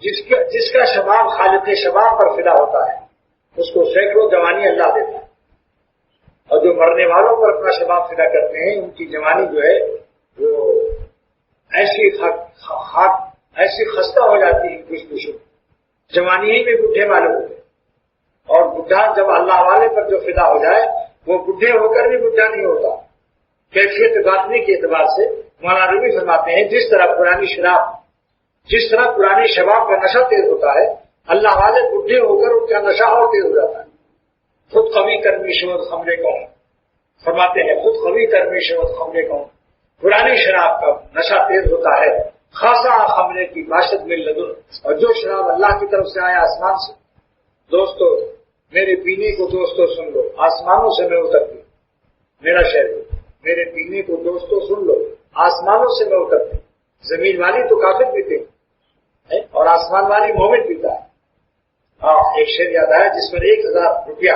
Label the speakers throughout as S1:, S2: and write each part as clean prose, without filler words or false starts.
S1: جس کا شباب خالق شباب پر فدا ہوتا ہے اس کو سینکڑوں جوانی اللہ دیتا ہے، اور جو مرنے والوں پر اپنا شباب فدا کرتے ہیں ان کی جوانی جو ہے وہ ایسی خستہ ہو جاتی ہے کچھ جوانی ہی میں بڈھے والے ہوتے ہیں، اور بڈھا جب اللہ والے پر جو فدا ہو جائے وہ بڈھے ہو کر بھی بڈھا نہیں ہوتا۔ کیفیت باطنی کے اعتبار سے مولانا رومی فرماتے ہیں جس طرح پرانی شباب کا نشہ تیز ہوتا ہے، اللہ والے بڈھے ہو کر ان کا نشہ اور تیز ہو جاتا ہے۔ خود قوی کرمی شود خمرے کون فرماتے ہیں، خود قوی کرمی شود خمرے کون، پرانی شراب کا نشہ تیز ہوتا ہے، خاصا خمرے کی باشد میں لدن، اور جو شراب اللہ کی طرف سے آیا آسمان سے۔ دوستو میرے پینے کو دوستو سن لو، آسمانوں سے میں اترتی، میرا شہر میرے پینے کو دوستو سن لو، آسمانوں سے میں اترتی۔ زمین والی تو کافر پیتے اور آسمان والی مومن پیتا ہے۔ ایک شعر یاد آیا جس پر 1000 روپیہ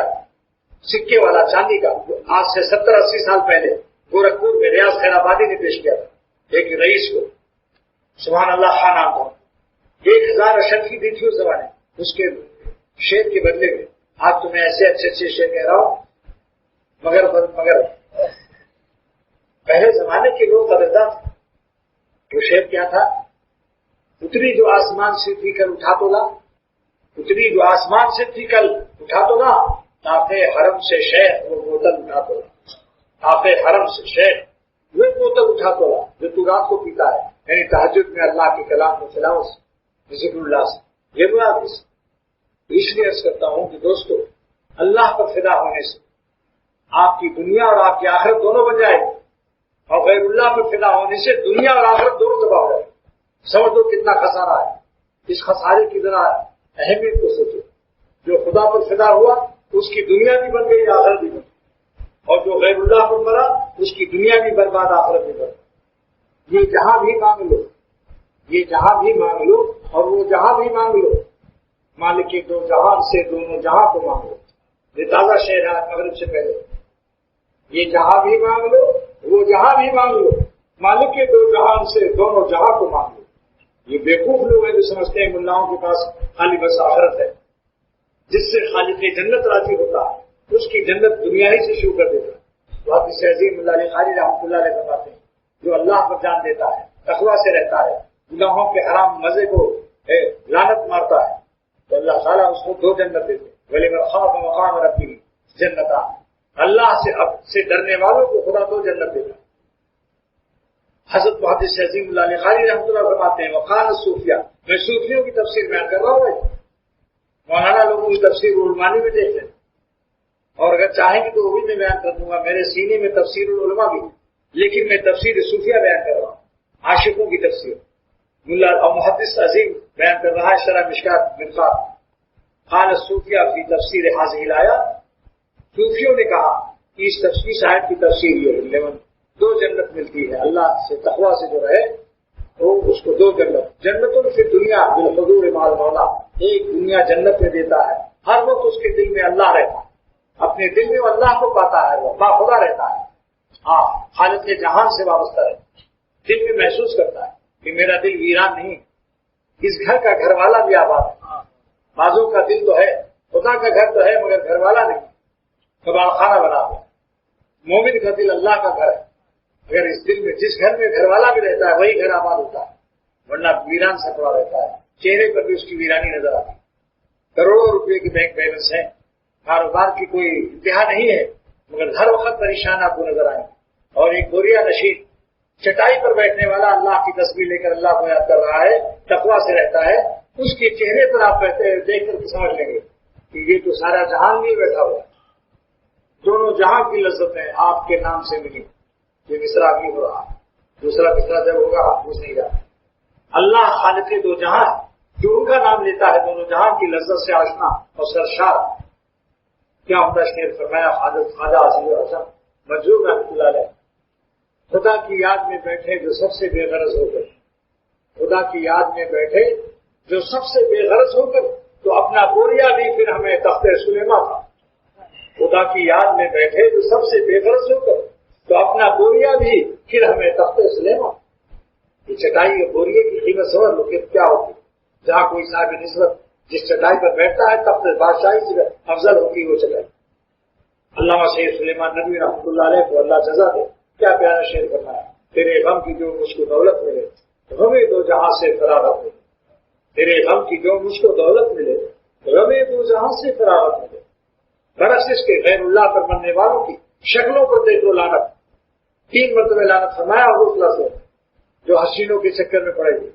S1: سکے والا چاندی کا آج سے 70-80 سال پہلے گورکھپور میں ریاض خیر آبادی نے پیش کیا تھا ایک رئیس کو، سبحان اللہ خان نام تھا، 1000 اشرفی دی تھی اس زمانے اس کے شعر کے بدلے میں۔ آج تو میں ایسے اچھے شعر کہہ رہا ہوں، مگر پہلے زمانے کے لوگ قدردان تھے۔ وہ شعر کیا تھا؟ اتری جو آسمان سے تھی کل اٹھا تو لا، اتری جو آسمان سے تھی کل اٹھا تو لا، نافع حرم سے شیخ وہ بوتل اٹھا تو لا، نافع حرم سے شیخ وہ بوتل اٹھا تو لا جو تو رات کو پیتا ہے، یعنی تہجد میں اللہ کے کلام کو تلاوت سے، ذکر اللہ سے۔ یہ مراد اس لیے عرض کرتا ہوں کہ دوستو اللہ پر فدا ہونے سے آپ کی دنیا اور آپ کی آخرت دونوں بن جائے گی، اور غیر اللہ پر فدا ہونے سے دنیا اور آخرت دونوں تباہ ہو جائے گی۔ سمجھ دو کتنا خسارہ ہے، اس خسارے کی ذرا اہمیت کو سوچو۔ جو خدا پر فدا ہوا اس کی دنیا بھی بن گئی، آخرت بھی بن گئی، اور جو غیر اللہ پر مرا اس کی دنیا بھی برباد، آخرت بھی برباد۔ یہ جہاں بھی مانگ لو، یہ جہاں بھی مانگ لو، اور وہ جہاں بھی مانگ لو، مالک کے دو جہان سے دونوں جہاں کو مانگ لو۔ یہ تازہ شعر ہے مغرب سے پہلے۔ یہ جہاں بھی مانگ لو، وہ جہاں بھی مانگ لو، مالک کے دو جہان سے دونوں جہاں کو مانگ لو۔ یہ بیوقوف لوگ ہیں جو سمجھتے ہیں ملاؤں کے پاس خالی بس آخرت ہے، جس سے خالق جنت راضی ہوتا ہے اس کی جنت دنیا ہی سے شروع کر دیتا ہے۔ تو آپ اس عظیم اللہ علیہ قاری رحمۃ اللہ علیہ فرماتے ہیں جو اللہ پر جان دیتا ہے، تقویٰ سے رہتا ہے، گناہوں کے حرام مزے کو لعنت مارتا ہے، تو اللہ تعالیٰ اس کو 2 جنت دیتے ہیں۔ وَلِمَنْ خَافَ مَقَامَ رَبِّهِ جنتان، اللہ سے ڈرنے والوں کو خدا 2 جنت دیتا ہے۔ حضرت محدث عظیم اللہ علیہ قاری رحمۃ اللہ فرماتے ہیں وقال الصوفیہ، میں صوفیوں کی تفسیر بیان کر رہا ہوں، مولانا لوگوں کی تفسیر علمانی میں دیکھ لیں، اور اگر چاہیں گے تو وہ بھی میں بیان کر دوں گا، میرے سینے میں تفسیر العلماء بھی، لیکن میں تفسیر صوفیہ بیان کر رہا ہوں، عاشقوں کی تفسیر۔ ملا اور محدث عظیم بیان کر رہا ہے شرح مشکات مرفات، قال الصوفیہ فی تفسیر هذه الآیات، صوفیوں نے کہا کہ اس تفسیر آیت کی تفسیر یہ ہے 2 جنت ملتی ہے، اللہ سے تقویٰ سے جو رہے تو اس کو 2 جنت فی دنیا بالحضور مع المولا، ایک دنیا جنت میں دیتا ہے، ہر وقت اس کے دل میں اللہ رہتا ہے، اپنے دل میں وہ اللہ کو پاتا ہے، وہ باخدا رہتا ہے، خالق جہان سے وابستہ رہتا ہے، دل میں محسوس کرتا ہے کہ میرا دل ویران نہیں، اس گھر کا گھر والا بھی آباد ہے، بازوں کا دل تو ہے، خدا کا گھر تو ہے مگر گھر والا نہیں، کباڑ خانہ بنا ہوا۔ مومن کا دل اللہ کا گھر ہے، اگر اس دل میں جس گھر میں گھر والا بھی رہتا ہے وہی گھر آباد ہوتا ہے، ورنہ ویران سے پڑا رہتا ہے، چہرے پر بھی اس کی ویرانی نظر آتی ہے۔ کروڑوں روپے کی بینک بیلنس ہے، کاروبار کی کوئی انتہا نہیں ہے، مگر ہر وقت پریشان آپ کو نظر آئے، اور ایک بوریا نشین چٹائی پر بیٹھنے والا اللہ کی تصویر لے کر اللہ کو یاد کر رہا ہے، تقویٰ سے رہتا ہے، اس کے چہرے پر آپ دیکھ کر سمجھ لیں گے کہ یہ تو سارا جہان نہیں بیٹھا ہوا، دونوں جہاں کی لذتیں آپ کے نام سے ملی۔ یہ مصرع بھی ہو رہا، دوسرا مصرع جب ہوگا آپ پوچھ نہیں جاتے۔ اللہ خالق 2 جہاں جو ان کا نام لیتا ہے دونوں جہاں کی لذت سے آشنا اور سرشار۔ کیا عمدہ شعر فرمایا خواجہ عزیز الحسن مجروح رحمۃ اللہ علیہ، خدا کی یاد میں بیٹھے جو سب سے بے غرض ہو کر، خدا کی یاد میں بیٹھے جو سب سے بے غرض ہو کر، تو اپنا بوریا بھی پھر ہمیں تخت سلیمہ تھا۔ خدا کی یاد میں بیٹھے جو سب سے بے غرض ہو کر، تو اپنا بوریا بھی پھر ہمیں تخت سلیمہ۔ یہ چٹائی اور بوریے کی قیمت سمجھ لو کہ کیا ہوتی، جہاں کوئی صاحب نسبت جس چٹائی پر بیٹھتا ہے تب سے بادشاہی سے افضل ہوتی وہ چٹائی۔ علامہ سید سلیمان ندوی رحمۃ اللہ علیہ کو اللہ جزا دے، کیا پیارا شعر فرمایا، تیرے غم کی جو مجھ کو دولت ملے غمِ دو جہاں سے فراغت ملے، تیرے غم کی جو مجھ کو دولت ملے غمِ دو جہاں سے فراغت ملے، برعکس اس کے غیر اللہ پر مننے والوں کی شکلوں پر دیکھو لعنت، 3 مرتبہ لعنت فرمایا اور سے جو حسینوں کے چکر میں پڑے گی،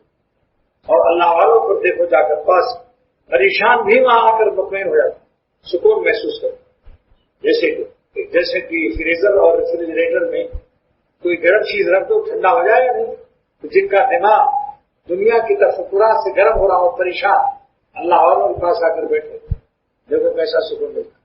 S1: اور اللہ والوں پر دیکھو جا کر پاس پریشان بھی وہاں آ کر مطمئن ہو جاتا، سکون محسوس کرتا، جیسے کہ فریزر اور ریفریجریٹر میں کوئی گرم چیز رکھ دو ٹھنڈا ہو جائے گا نہیں، تو جن کا دماغ دنیا کی تفکرات سے گرم ہو رہا ہو پریشان، اللہ والوں کے پاس آ کر بیٹھے دیکھو کیسا سکون ملتا۔